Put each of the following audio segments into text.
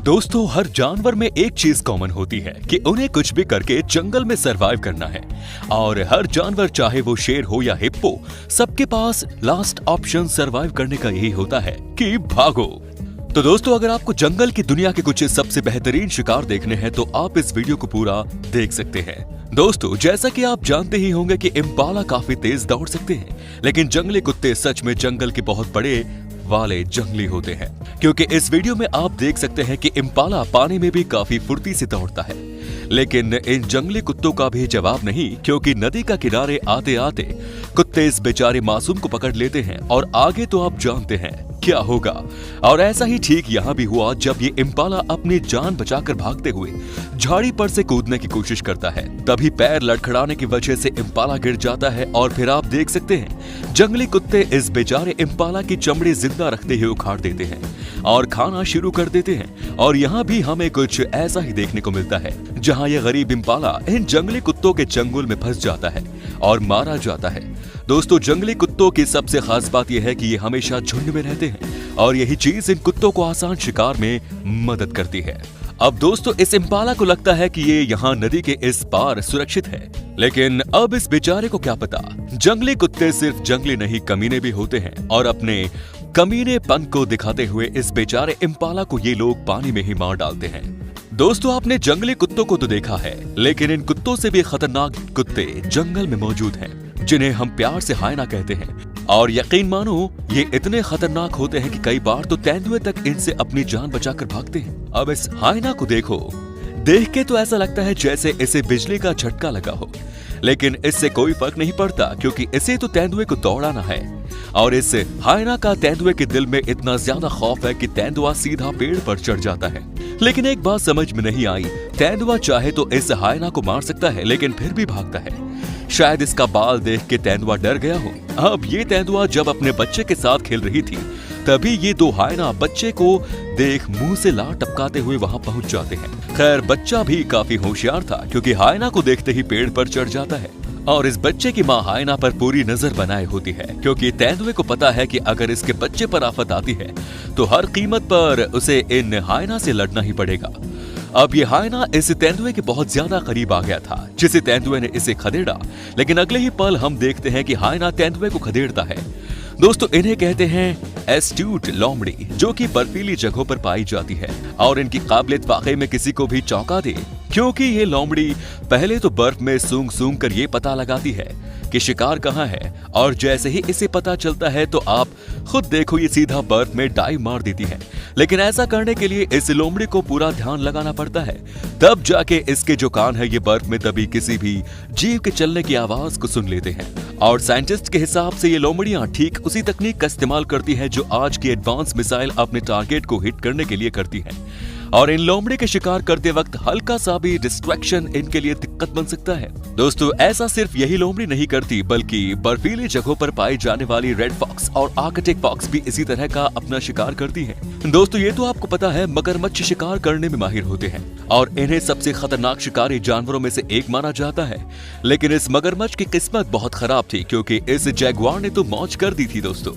दोस्तों, हर जानवर में एक चीज कॉमन होती है कि उन्हें कुछ भी करके जंगल में सरवाइव करना है। और हर जानवर, चाहे वो शेर हो या हिप्पो, सबके पास लास्ट ऑप्शन सरवाइव करने का यही होता है कि भागो। तो दोस्तों, अगर आपको जंगल की दुनिया के कुछ सबसे बेहतरीन शिकार देखने हैं तो आप इस वीडियो को पूरा देख सकते हैं। दोस्तों, जैसा कि आप जानते ही होंगे कि इम्पाला काफी तेज दौड़ सकते हैं, लेकिन जंगली कुत्ते सच में जंगल के बहुत बड़े वाले जंगली होते हैं, क्योंकि इस वीडियो में आप देख सकते हैं कि इम्पाला पानी में भी काफी फुर्ती से दौड़ता है। लेकिन इन जंगली कुत्तों का भी जवाब नहीं, क्योंकि नदी का किनारे आते आते कुत्ते इस बेचारे मासूम को पकड़ लेते हैं और आगे तो आप जानते हैं क्या होगा। और ऐसा ही ठीक यहाँ भी हुआ, जब ये इम्पाला अपनी जान बचाकर भागते हुए झाड़ी पर से कूदने की कोशिश करता है। तभी पैर लड़खड़ाने की वजह से इम्पाला गिर जाता है और फिर आप देख सकते हैं जंगली कुत्ते इस बेचारे इम्पाला की चमड़ी जिंदा रखते हुए उखाड़ देते हैं और खाना शुरू कर देते हैं। और यहाँ भी हमें कुछ ऐसा ही देखने को मिलता है, जहाँ ये गरीब इम्पाला इन जंगली कुत्तों के चंगुल में फंस जाता है और मारा जाता है। दोस्तों, जंगली कुत्तों की सबसे खास बात यह है कि ये हमेशा झुंड में रहते हैं और यही चीज इन कुत्तों को आसान शिकार में मदद करती है। अब दोस्तों, इस इम्पाला को लगता है कि ये यहाँ नदी के इस पार सुरक्षित है, लेकिन अब इस बेचारे को क्या पता, जंगली कुत्ते सिर्फ जंगली नहीं कमीने भी होते हैं और अपने कमीनेपन को दिखाते हुए इस बेचारे इम्पाला को ये लोग पानी में ही मार डालते हैं। दोस्तों, आपने जंगली कुत्तों को तो देखा है, लेकिन इन कुत्तों से भी खतरनाक कुत्ते जंगल में मौजूद हैं, जिन्हें हम प्यार से हायना कहते हैं। और यकीन मानो, ये इतने खतरनाक होते हैं कि कई बार तो तेंदुए तक इनसे अपनी जान बचाकर भागते हैं। अब इस हायना को देखो, देख के तो ऐसा लगता है जैसे इसे बिजली का झटका लगा हो, लेकिन इससे कोई फर्क नहीं पड़ता, क्योंकि इसे तो तेंदुए को दौड़ाना है। और इस हायना का तेंदुए के दिल में इतना ज्यादा खौफ है कि तेंदुआ सीधा पेड़ पर चढ़ जाता है। लेकिन एक बात समझ में नहीं आई, तेंदुआ चाहे तो इस हायना को मार सकता है, लेकिन फिर भी भागता है। शायद इसका बाल देख के तेंदुआ डर गया हो। अब ये तेंदुआ जब अपने बच्चे के साथ खेल रही थी, तभी ये दो हायना बच्चे को देख मुंह से लार टपकाते हुए वहां पहुंच जाते हैं। खैर, बच्चा भी काफी होशियार था, क्योंकि हायना को देखते ही पेड़ पर चढ़ जाता है। और इस बच्चे की माँ हायना पर पूरी नजर बनाए होती है, क्योंकि तेंदुए को पता है कि अगर इसके बच्चे पर आफत आती है तो हर कीमत पर उसे इन हायना से लड़ना ही पड़ेगा। अब ये हायना इस तेंदुए के बहुत ज्यादा करीब आ गया था, जिसे तेंदुए ने इसे खदेड़ा, लेकिन अगले ही पल हम देखते हैं कि हायना तेंदुए को खदेड़ता है। दोस्तों, इन्हें कहते हैं एस्ट्यूट लोमड़ी, जो कि बर्फीली जगहों पर पाई जाती है और इनकी काबिलियत वाकई में किसी को भी चौंका दे, क्योंकि ये लोमड़ी पहले तो बर्फ में सूंघ सूंघ कर ये पता लगाती है कि शिकार कहाँ है, और जैसे ही इसे पता चलता है तो आप खुद देखो, ये सीधा बर्फ में डाइव मार देती है। लेकिन ऐसा करने के लिए इस लोमड़ी को पूरा ध्यान लगाना पड़ता है, तब जाके इसके जो कान है ये बर्फ में दबी किसी भी जीव के चलने की आवाज को सुन लेते हैं। और साइंटिस्ट के हिसाब से ये लोमड़ियां ठीक उसी तकनीक का इस्तेमाल करती है जो आज की एडवांस मिसाइल अपने टारगेट को हिट करने के लिए करती है। और इन लोमड़ी के शिकार करते वक्त हल्का सा भी डिस्ट्रैक्शन इनके लिए दिक्कत बन सकता है। दोस्तों, ऐसा सिर्फ यही लोमड़ी नहीं करती, बल्कि बर्फीली जगहों पर पाई जाने वाली रेड फॉक्स और आर्कटिक फॉक्स भी इसी तरह का अपना शिकार करती हैं। दोस्तों, ये तो आपको पता है, मगरमच्छ शिकार करने में माहिर होते हैं और इन्हें सबसे खतरनाक शिकारी जानवरों में से एक माना जाता है। लेकिन इस मगरमच्छ की किस्मत बहुत खराब थी, क्योंकि इस जैगुआर ने तो मौज कर दी थी। दोस्तों,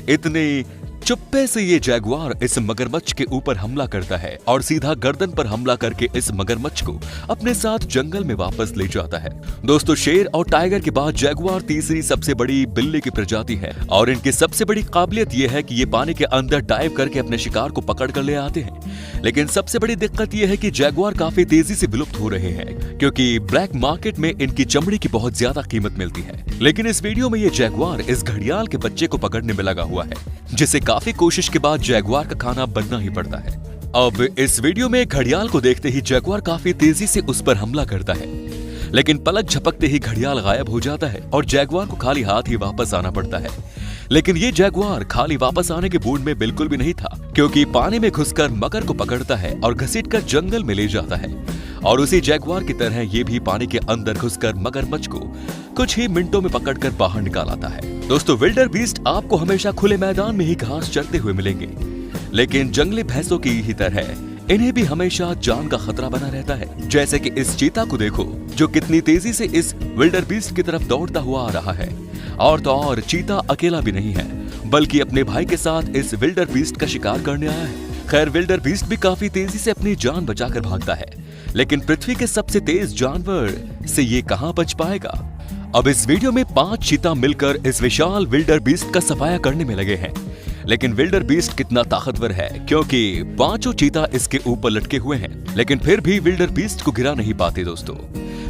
इतने चुप्पे से ये जैगुआर इस मगरमच्छ के ऊपर हमला करता है और सीधा गर्दन पर हमला करके इस मगरमच्छ को अपने साथ जंगल में वापस ले जाता है। दोस्तों, शेर और टाइगर के बाद जैगुआर तीसरी सबसे बड़ी बिल्ली की प्रजाति है और इनकी सबसे बड़ी काबिलियत ये है कि ये पानी के अंदर डाइव करके अपने शिकार को पकड़ कर ले आते हैं। लेकिन सबसे बड़ी दिक्कत ये है कि जैगुआर काफी तेजी से विलुप्त हो रहे हैं, क्योंकि ब्लैक मार्केट में इनकी चमड़ी की बहुत ज्यादा कीमत मिलती है। लेकिन इस वीडियो में ये जैगुआर इस घड़ियाल के बच्चे को पकड़ने में लगा हुआ है, जिसे काफी कोशिश के बाद जैगुआर का खाना बनना ही पड़ता है। अब इस वीडियो में घड़ियाल को देखते ही जैगुआर काफी तेजी से उस पर हमला करता है, लेकिन पलक झपकते ही घड़ियाल गायब हो जाता है और जैगुआर को खाली हाथ ही वापस आना पड़ता है। लेकिन ये जैगुआर खाली वापस आने के मूड में बिल्कुल भी नहीं था, क्योंकि पानी में घुसकर मगर को पकड़ता है और घसीटकर जंगल में ले जाता है। और उसी जैगुआर की तरह ये भी पानी के अंदर घुसकर मगरमच्छ को कुछ ही मिनटों में पकड़कर बाहर निकाल आता है। दोस्तों, विल्डर बीस्ट आपको हमेशा खुले मैदान में ही घास चरते हुए मिलेंगे, लेकिन जंगली भैंसों की ही तरह इन्हें भी हमेशा जान का खतरा बना रहता है। जैसे कि इस चीता को देखो, जो कितनी तेजी से इस विल्डर बीस्ट की तरफ दौड़ता हुआ आ रहा है। और तो और, चीता अकेला भी नहीं है, बल्कि अपने भाई के साथ इस विल्डर बीस्ट का शिकार करने आया है। खैर विल्डर बीस्ट भी काफी तेजी से अपनी जान बचाकर भागता है, लेकिन पृथ्वी के सबसे तेज जानवर से ये कहां बच पाएगा। अब इस वीडियो में 5 चीता मिलकर इस विशाल विल्डर बीस्ट का सफाया करने में लगे हैं। लेकिन विल्डर बीस्ट कितना ताकतवर है, क्योंकि 5 चीता इसके ऊपर लटके हुए हैं, लेकिन फिर भी विल्डर बीस्ट को गिरा नहीं पाते। दोस्तों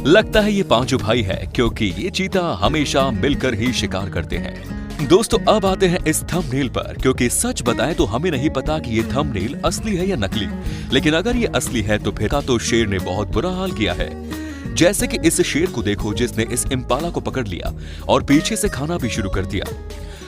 लगता है ये 5 भाई है, क्योंकि ये चीता हमेशा मिलकर ही शिकार करते हैं। दोस्तों अब आते हैं इस थंबनेल पर, क्योंकि सच बताएं तो हमें नहीं पता कि ये थंबनेल असली है या नकली, लेकिन अगर ये असली है तो फिर तो शेर ने बहुत बुरा हाल किया है। जैसे कि इस शेर को देखो जिसने इस इम्पाला को पकड़ लिया और पीछे से खाना भी शुरू कर दिया,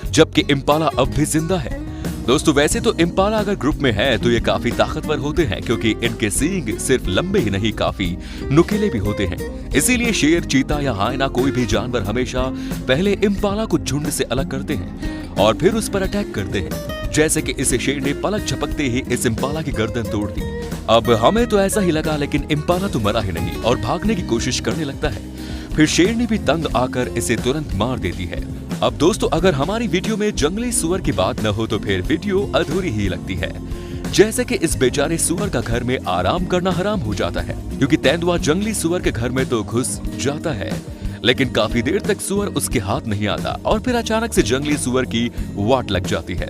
जबकि इम्पाला अब भी जिंदा है। दोस्तों वैसे तो इम्पाला अगर ग्रुप में है तो ये काफी ताकतवर होते हैं, क्योंकि इनके सींग सिर्फ लंबे ही नहीं काफी नुकीले भी होते हैं। इसीलिए शेर, चीता या हाइना कोई भी जानवर हमेशा पहले इम्पाला को झुंड से अलग करते हैं और फिर उस पर अटैक करते हैं। जैसे कि इस शेर ने पलक झपकते ही इस इम्पाला की गर्दन तोड़ दी। अब हमें तो ऐसा ही लगा, लेकिन इम्पाला तो मरा ही नहीं और भागने की कोशिश करने लगता है। फिर शेर ने भी तंग आकर इसे तुरंत मार देती है। अब दोस्तों अगर हमारी वीडियो में जंगली सुअर की बात न हो तो फिर वीडियो अधूरी ही लगती है। जैसे कि इस बेचारे सुअर का घर में आराम करना हराम हो जाता है, क्योंकि तेंदुआ जंगली सुअर के घर में तो घुस जाता है, लेकिन काफी देर तक सुअर उसके हाथ नहीं आता और फिर अचानक से जंगली सुअर की वाट लग जाती है।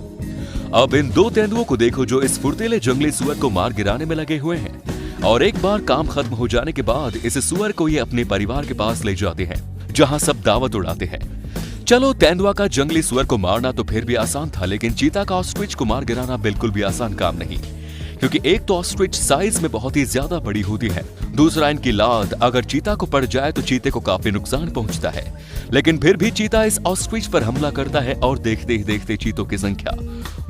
अब इन 2 तेंदुओं को देखो जो इस फुर्तीले जंगली सुअर को मार गिराने में लगे हुए हैं, और एक बार काम खत्म हो जाने के बाद इस सुअर को ये अपने परिवार के पास ले जाते हैं, जहां सब दावत उड़ाते हैं। चलो तेंदुआ का जंगली सुअर को मारना तो फिर भी आसान था, लेकिन चीता का ऑस्ट्रिच को मार गिराना बिल्कुल भी आसान काम नहीं, क्योंकि एक तो ऑस्ट्रिच साइज में बहुत ही ज्यादा बड़ी होती है, दूसरा इनकी लात अगर चीता को पड़ जाए तो चीते को काफी नुकसान पहुंचता है। लेकिन फिर भी चीता इस ऑस्ट्रिच पर हमला करता है और देखते ही देखते चीतों की संख्या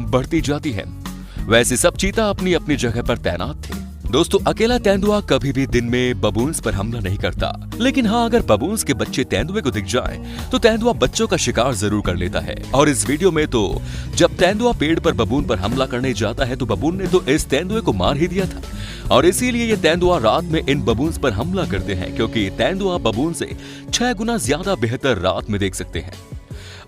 बढ़ती जाती है। वैसे सब चीता अपनी अपनी जगह पर तैनात थे। दोस्तों अकेला तेंदुआ कभी भी दिन में बबून्स पर हमला नहीं करता, लेकिन हाँ अगर बबून्स के बच्चे तेंदुए को दिख जाएं, तो तेंदुआ बच्चों का शिकार जरूर कर लेता है। और इस वीडियो में तो जब तेंदुआ पेड़ पर बबून पर हमला करने जाता है तो बबून ने तो इस तेंदुए को मार ही दिया था, और इसीलिए ये तेंदुआ रात में इन बबून्स पर हमला करते हैं, क्योंकि तेंदुआ बबून से 6 गुना ज्यादा बेहतर रात में देख सकते हैं,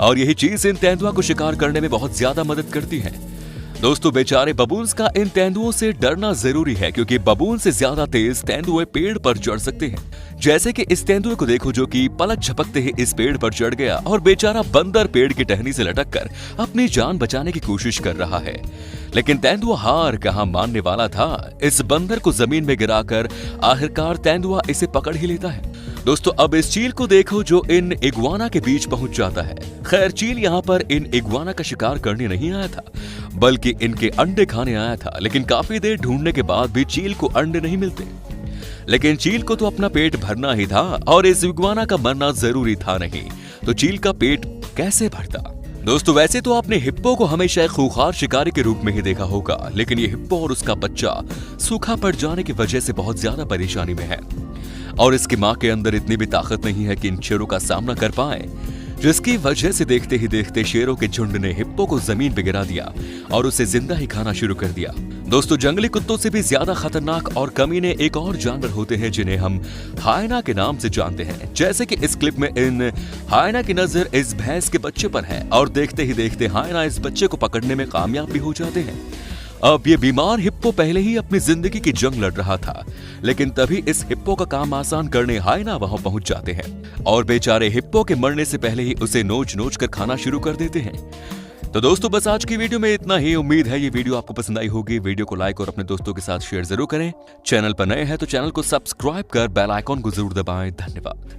और यही चीज इन तेंदुआ को शिकार करने में बहुत ज्यादा मदद करती है। दोस्तों बेचारे बबून्स का इन तेंदुओं से डरना जरूरी है, क्योंकि बबून से ज्यादा तेज तेंदुए पेड़ पर चढ़ सकते हैं। जैसे कि इस तेंदुए को देखो जो कि पलक झपकते ही इस पेड़ पर चढ़ गया और बेचारा बंदर पेड़ की टहनी से लटककर अपनी जान बचाने की कोशिश कर रहा है, लेकिन तेंदुआ हार कहां मानने वाला था। इस बंदर को जमीन में गिराकर आखिरकार तेंदुआ इसे पकड़ ही लेता है। दोस्तों अब इस चील को देखो जो इन इग्वाना के बीच पहुंच जाता है। खैर चील यहाँ पर इन इग्वाना का शिकार करने नहीं आया था, बल्कि इनके अंडे खाने आया था, लेकिन काफी देर ढूंढने के बाद भी चील को अंडे नहीं मिलते। लेकिन चील को तो अपना पेट भरना ही था और इस इग्वाना का मरना जरूरी था नहीं, तो चील का पेट कैसे भरता। दोस्तों वैसे तो आपने हिप्पो को हमेशा एक खूंखार शिकारी के रूप में ही देखा होगा, लेकिन ये हिप्पो और उसका बच्चा सूखा पड़ जाने की वजह से बहुत ज्यादा परेशानी में है, और इसकी मां के अंदर इतनी भी ताकत नहीं है कि इन शेरों का सामना कर पाए, जिसकी वजह से देखते ही देखते शेरों के झुंड ने हिप्पो को जमीन पे गिरा दिया और उसे जिंदा ही खाना शुरू कर दिया। दोस्तों जंगली कुत्तों से भी ज्यादा खतरनाक और कमीने एक और जानवर होते हैं जिन्हें हम हाइना के नाम से जानते हैं। जैसे कि इस क्लिप में इन हाइना की नजर इस भैंस के बच्चे पर है और देखते ही देखते हाइना इस बच्चे को पकड़ने में कामयाब भी हो जाते हैं। अब ये बीमार हिप्पो पहले ही अपनी जिंदगी की जंग लड़ रहा था, लेकिन तभी इस हिप्पो का काम आसान करने हाइना वहां पहुंच जाते हैं और बेचारे हिप्पो के मरने से पहले ही उसे नोच नोच कर खाना शुरू कर देते हैं। तो दोस्तों बस आज की वीडियो में इतना ही। उम्मीद है ये वीडियो आपको पसंद आई होगी। वीडियो को लाइक और अपने दोस्तों के साथ शेयर जरूर करें। चैनल पर नए हैं तो चैनल को सब्सक्राइब कर बेल आइकॉन को जरूर दबाएं। धन्यवाद।